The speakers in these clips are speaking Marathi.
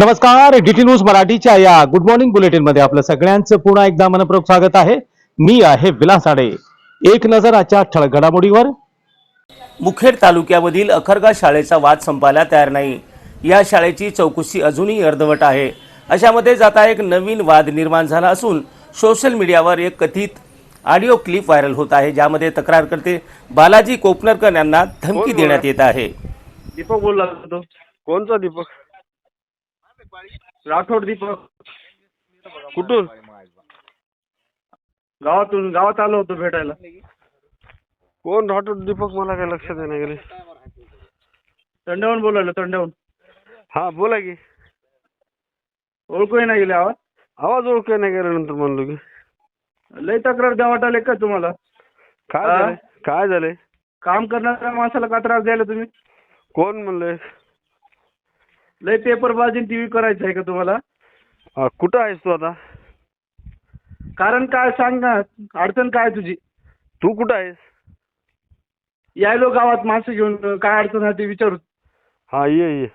नमस्कार, डीटी न्यूज मराठीच्या या गुड मॉर्निंग बुलेटिन मध्ये आपलं सगळ्यांचं पुन्हा एकदा मनपूर्वक स्वागत आहे. मी आहे विलास आडे. एक नजर आजच्या ठळक घडामोडीवर. मुखेड तालुक्यामधील अखरगा शाळेचा वाद संपायला तयार नाही. या शाळेची चौकशी अजूनही अर्धवट आहे. अशामध्येच आता एक नवीन वाद निर्माण झाला असून सोशल मीडियावर एक कथित ऑडिओ क्लिप व्हायरल होत आहे, ज्यामध्ये तक्रारकर्ते बालाजी कोपनरकर यांना धमकी देण्यात येत आहे. दीपक बोलला तो. कोणचा दीपक? राठोड दीपक. कुठून? गावात आलो होतो भेटायला. कोण राठोड दीपक? मला काय लक्षात नाही गेले. तंड्याहून बोलायला. तंड्याहून. हा बोला की. ओळखू नाही गेले. आवाज ओळखू नाही गेल्यानंतर म्हणलो की लय तक्रार द्यावाट आले का तुम्हाला? काय झाले? काम करणाऱ्या माणसाला का त्रास द्यायला तुम्ही? कोण म्हणले? लय पेपरबाजी टीव्ही करायचं आहे का तुम्हाला? कुठं आहेस तू आता? कारण काय सांग ना. अडचण काय तुझी? तू कुठं आहेस? यायलो गावात माणसं घेऊन. काय अडचण आहे ते विचारू. हा ये.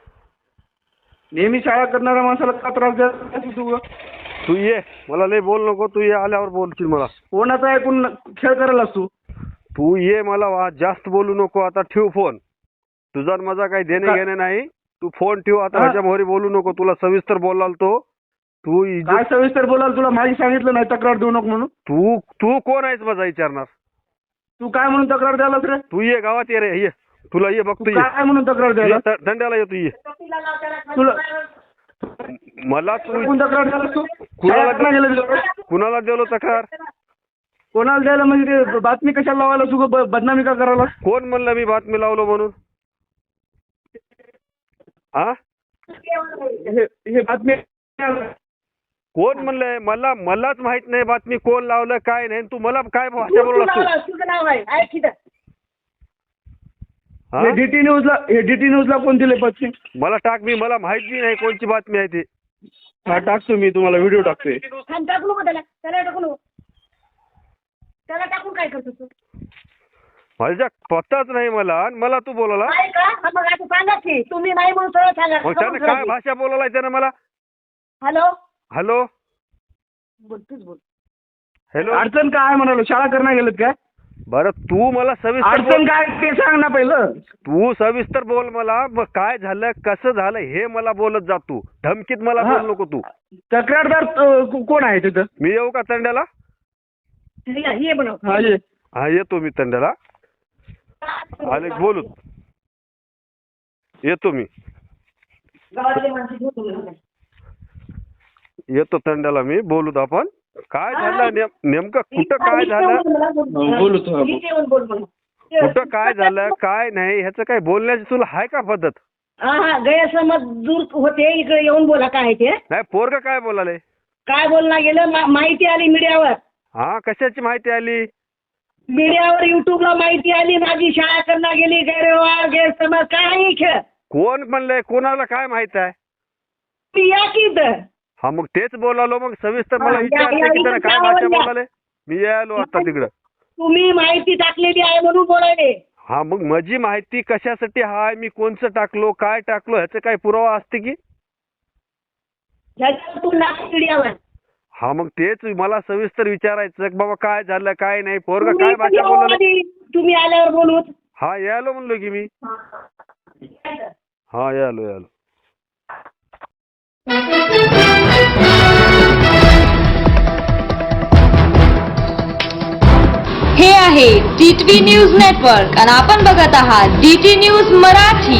नेहमी शाळा करणाऱ्या माणसाला का त्रास द्यायला? तू ये. मला लय बोल नको. तू ये, आल्यावर बोलशील मला. कोणाचा ऐकून खेळ करायला तू? तू ये. मला जास्त बोलू नको. आता ठेव फोन. तुझा माझा काही देणे घेणे नाही. तू फोन ठेव आता. ह्याच्या मोहरी बोलू नको. तुला सविस्तर बोलाल तो. तू काय सविस्तर बोलाल? तुला माहिती सांगितलं नाही तक्रार देऊ नको म्हणून. तू कोण आहेस माझा विचारणार? तू काय म्हणून तक्रार द्यायला रे? तू ये गावात ये रे. ये तुला ये बघतो. काय म्हणून तक्रार द्यायला? दंड्याला ये. तू ये. तुला मला तू तक्रार द्यायला तू कुणाला दिलो तक्रार? कोणाला द्यायला म्हणजे बातमी कशाला लावायला? तू बदनामी का करायला? कोण म्हणलं मी बातमी लावलो म्हणून? हा हे बातमी कोण म्हणलंय? मलाच माहित नाही बातमी कोण लावलं काय नाही. तू मला काय भाषा बोलला? डीटी न्यूजला कोण दिले बातमी? मला टाक. मला माहिती नाही कोणची बातमी आहे ती. हा टाकतो मी तुम्हाला. व्हिडिओ टाकतोय. टाकून काय करतो तू? माझ्या पत्ताच नाही मला तू बोलायला. तुम्ही नाही म्हणून त्यानं काय भाषा बोलायला त्यानं मला? हॅलो बोल. तूच बोल. हॅलो. अडचण काय म्हणालो? शाळा करणं गेलेत काय? बरं तू मला सविस्तर अडचण काय ते सांग ना पहिलं. तू सविस्तर बोल मला. मग काय झालं कसं झालं हे मला बोलत जा. तू धमकीत मला बोल नको. तू तक्रारदार कोण आहे तिथं? मी येऊ का तंड्याला? ये बनव. हा येतो मी तंड्याला. आले बोलू. येतो मी. येतो तंड्याला मी. बोलू आपण. काय झालं नेमकं? कुठं काय झालं? बोलू. कुठं काय झालं काय नाही ह्याचं काय बोलण्याची तुला आहे का पद्धत? हा गैरसमज दूर होते. इकडे येऊन बोला काय ते. नाही पोरग काय बोलाले? काय बोलला गेलं? माहिती आली मीडियावर. हा कशाची माहिती आली? मीडियावर युट्यूबला माहिती आली. माझी शाळा करणं गेली. गैरसमज काही खेळ. कोण म्हणलंय? कोणाला काय माहित आहे? मी या की इथं. हा मग तेच बोलालो. मग सविस्तर मला विचारते की त्यानं काय भाषा बोलाले. मी यायलो आता तिकडं. तुम्ही माहिती टाकलेली आहे म्हणून बोलायले. हा मग माझी माहिती कशासाठी हाय? मी कोणचं टाकलो काय टाकलो ह्याचा काही पुरावा असते की? मीडियावर. हा मग तेच मला सविस्तर विचारायचं बाबा काय झालं काय नाही. पोरगा काय भाषा बोलाले? तुम्ही आल्यावर बोलू. हा यायलो म्हणलो की मी. हा यायलो. हे आहे DTV न्यूज नेटवर्क आणि आपण बघत आहात DT न्यूज मराठी.